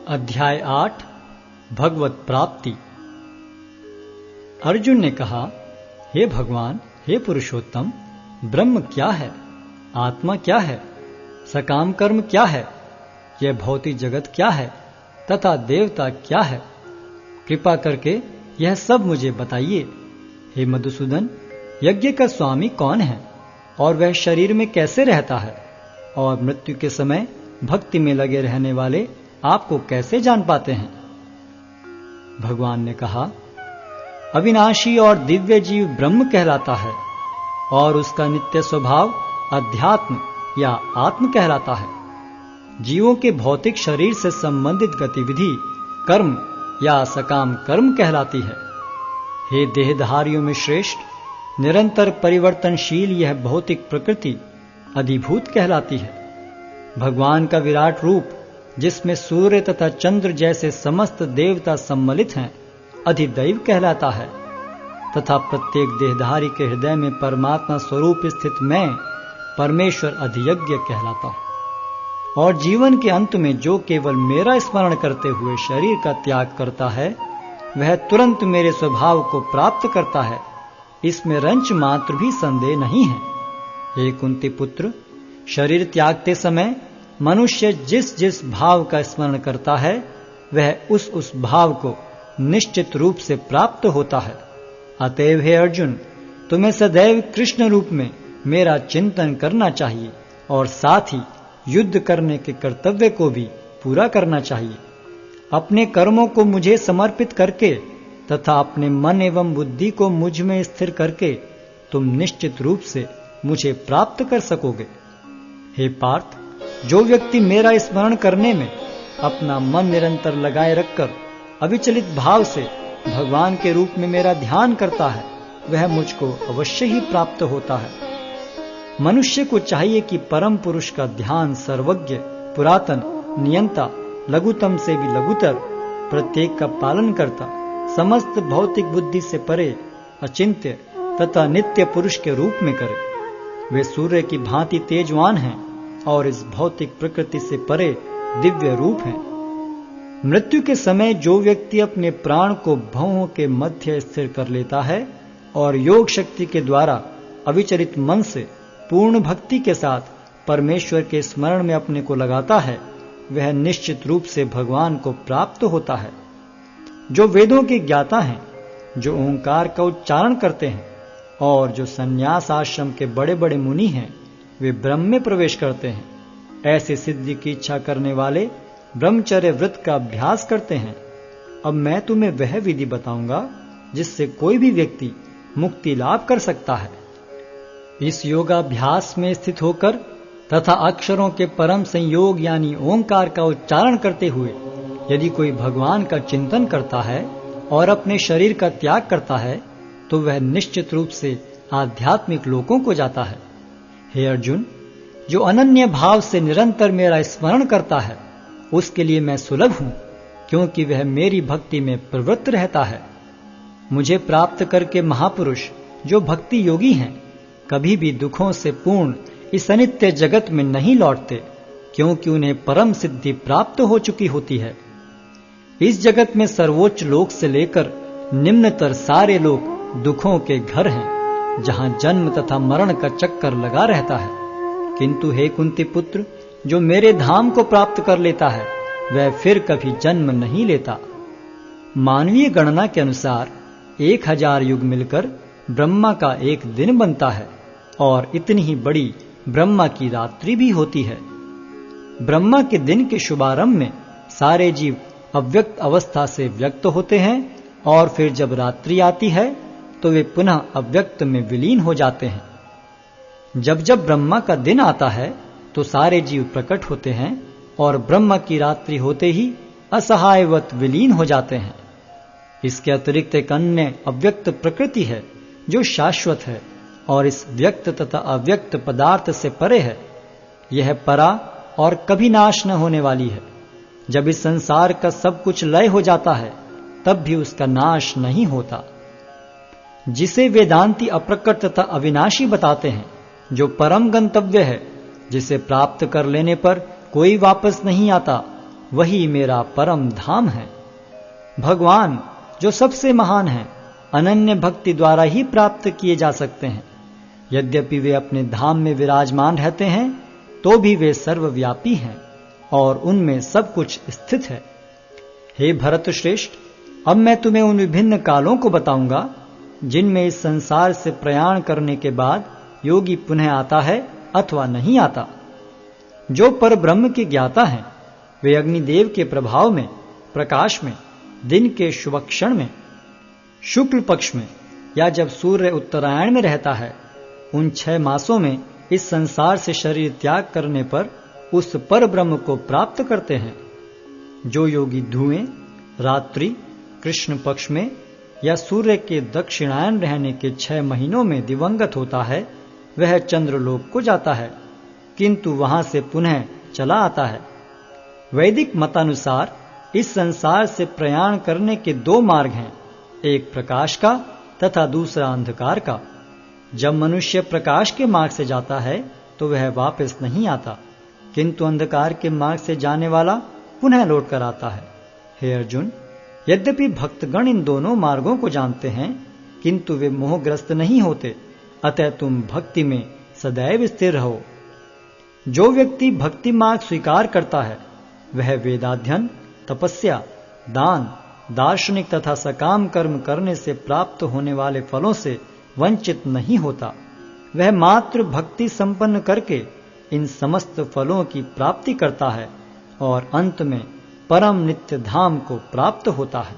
अध्याय 8 भगवत प्राप्ति। अर्जुन ने कहा, हे भगवान, हे पुरुषोत्तम, ब्रह्म क्या है, आत्मा क्या है, सकाम कर्म क्या है, यह भौतिक जगत क्या है तथा देवता क्या है, कृपा करके यह सब मुझे बताइए। हे मधुसूदन, यज्ञ का स्वामी कौन है और वह शरीर में कैसे रहता है, और मृत्यु के समय भक्ति में लगे रहने वाले आपको कैसे जान पाते हैं। भगवान ने कहा, अविनाशी और दिव्य जीव ब्रह्म कहलाता है और उसका नित्य स्वभाव अध्यात्म या आत्म कहलाता है। जीवों के भौतिक शरीर से संबंधित गतिविधि कर्म या सकाम कर्म कहलाती है। हे देहधारियों में श्रेष्ठ, निरंतर परिवर्तनशील यह भौतिक प्रकृति अधिभूत कहलाती है। भगवान का विराट रूप, जिसमें सूर्य तथा चंद्र जैसे समस्त देवता सम्मिलित हैं, अधिदैव कहलाता है तथा प्रत्येक देहधारी के हृदय में परमात्मा स्वरूप स्थित मैं परमेश्वर अधियज्ञ कहलाता हूं। और जीवन के अंत में जो केवल मेरा स्मरण करते हुए शरीर का त्याग करता है, वह तुरंत मेरे स्वभाव को प्राप्त करता है, इसमें रंच मात्र भी संदेह नहीं है। हे कुंती पुत्र, शरीर त्यागते समय मनुष्य जिस जिस भाव का स्मरण करता है, वह उस भाव को निश्चित रूप से प्राप्त होता है। अतएव हे अर्जुन, तुम्हें सदैव कृष्ण रूप में मेरा चिंतन करना चाहिए और साथ ही युद्ध करने के कर्तव्य को भी पूरा करना चाहिए। अपने कर्मों को मुझे समर्पित करके तथा अपने मन एवं बुद्धि को मुझ में स्थिर करके तुम निश्चित रूप से मुझे प्राप्त कर सकोगे। हे पार्थ, जो व्यक्ति मेरा स्मरण करने में अपना मन निरंतर लगाए रखकर अविचलित भाव से भगवान के रूप में मेरा ध्यान करता है, वह मुझको अवश्य ही प्राप्त होता है। मनुष्य को चाहिए कि परम पुरुष का ध्यान सर्वज्ञ, पुरातन, नियंता, लघुतम से भी लघुतर, प्रत्येक का पालन करता, समस्त भौतिक बुद्धि से परे, अचिंत्य तथा नित्य पुरुष के रूप में करे। वे सूर्य की भांति तेजवान हैं और इस भौतिक प्रकृति से परे दिव्य रूप हैं। मृत्यु के समय जो व्यक्ति अपने प्राण को भवों के मध्य स्थिर कर लेता है और योग शक्ति के द्वारा अविचलित मन से पूर्ण भक्ति के साथ परमेश्वर के स्मरण में अपने को लगाता है, वह निश्चित रूप से भगवान को प्राप्त होता है। जो वेदों के ज्ञाता हैं, जो ओंकार का उच्चारण करते हैं और जो संन्यास आश्रम के बड़े बड़े मुनि हैं, वे ब्रह्म में प्रवेश करते हैं। ऐसे सिद्धि की इच्छा करने वाले ब्रह्मचर्य व्रत का अभ्यास करते हैं। अब मैं तुम्हें वह विधि बताऊंगा जिससे कोई भी व्यक्ति मुक्ति लाभ कर सकता है। इस योगाभ्यास में स्थित होकर तथा अक्षरों के परम संयोग यानी ओंकार का उच्चारण करते हुए यदि कोई भगवान का चिंतन करता है और अपने शरीर का त्याग करता है, तो वह निश्चित रूप से आध्यात्मिक लोकों को जाता है। हे अर्जुन, जो अनन्य भाव से निरंतर मेरा स्मरण करता है, उसके लिए मैं सुलभ हूं, क्योंकि वह मेरी भक्ति में प्रवृत्त रहता है। मुझे प्राप्त करके महापुरुष जो भक्ति योगी हैं, कभी भी दुखों से पूर्ण इस अनित्य जगत में नहीं लौटते, क्योंकि उन्हें परम सिद्धि प्राप्त हो चुकी होती है। इस जगत में सर्वोच्च लोक से लेकर निम्नतर सारे लोक दुखों के घर हैं, जहां जन्म तथा मरण का चक्कर लगा रहता है। किंतु हे कुंती पुत्र, जो मेरे धाम को प्राप्त कर लेता है, वह फिर कभी जन्म नहीं लेता। मानवीय गणना के अनुसार 1000 युग मिलकर ब्रह्मा का एक दिन बनता है और इतनी ही बड़ी ब्रह्मा की रात्रि भी होती है। ब्रह्मा के दिन के शुभारंभ में सारे जीव अव्यक्त अवस्था से व्यक्त होते हैं और फिर जब रात्रि आती है तो वे पुनः अव्यक्त में विलीन हो जाते हैं। जब जब ब्रह्मा का दिन आता है तो सारे जीव प्रकट होते हैं और ब्रह्मा की रात्रि होते ही असहायवत विलीन हो जाते हैं। इसके अतिरिक्त एक अन्य अव्यक्त प्रकृति है जो शाश्वत है और इस व्यक्त तथा अव्यक्त पदार्थ से परे है। यह परा और कभी नाश न होने वाली है। जब इस संसार का सब कुछ लय हो जाता है, तब भी उसका नाश नहीं होता। जिसे वेदांती अप्रकट तथा अविनाशी बताते हैं, जो परम गंतव्य है, जिसे प्राप्त कर लेने पर कोई वापस नहीं आता वही मेरा परम धाम है। भगवान जो सबसे महान है, अनन्य भक्ति द्वारा ही प्राप्त किए जा सकते हैं। यद्यपि वे अपने धाम में विराजमान रहते हैं, तो भी वे सर्वव्यापी हैं और उनमें सब कुछ स्थित है। हे भरत श्रेष्ठ, अब मैं तुम्हें उन विभिन्न कालों को बताऊंगा जिनमें इस संसार से प्रयाण करने के बाद योगी पुनः आता है अथवा नहीं आता। जो पर ब्रह्म के ज्ञाता हैं, वे अग्निदेव के प्रभाव में, प्रकाश में, दिन के शुभ क्षण में, शुक्ल पक्ष में या जब सूर्य उत्तरायण में रहता है, उन 6 मासों में इस संसार से शरीर त्याग करने पर उस पर ब्रह्म को प्राप्त करते हैं। जो योगी धुएं, रात्रि, कृष्ण पक्ष में या सूर्य के दक्षिणायन रहने के 6 महीनों में दिवंगत होता है, वह चंद्रलोक को जाता है, किंतु वहां से पुनः चला आता है। वैदिक मतानुसार इस संसार से प्रयाण करने के 2 मार्ग हैं, एक प्रकाश का तथा दूसरा अंधकार का। जब मनुष्य प्रकाश के मार्ग से जाता है तो वह वापस नहीं आता, किंतु अंधकार के मार्ग से जाने वाला पुनः लौट कर आता है। हे अर्जुन, यद्यपि भक्तगण इन दोनों मार्गों को जानते हैं, किंतु वे मोहग्रस्त नहीं होते, अतः तुम भक्ति में सदैव स्थिर रहो। जो व्यक्ति भक्ति मार्ग स्वीकार करता है, वह वेदाध्ययन, तपस्या, दान, दार्शनिक तथा सकाम कर्म करने से प्राप्त होने वाले फलों से वंचित नहीं होता। वह मात्र भक्ति संपन्न करके इन समस्त फलों की प्राप्ति करता है और अंत में परम नित्य धाम को प्राप्त होता है।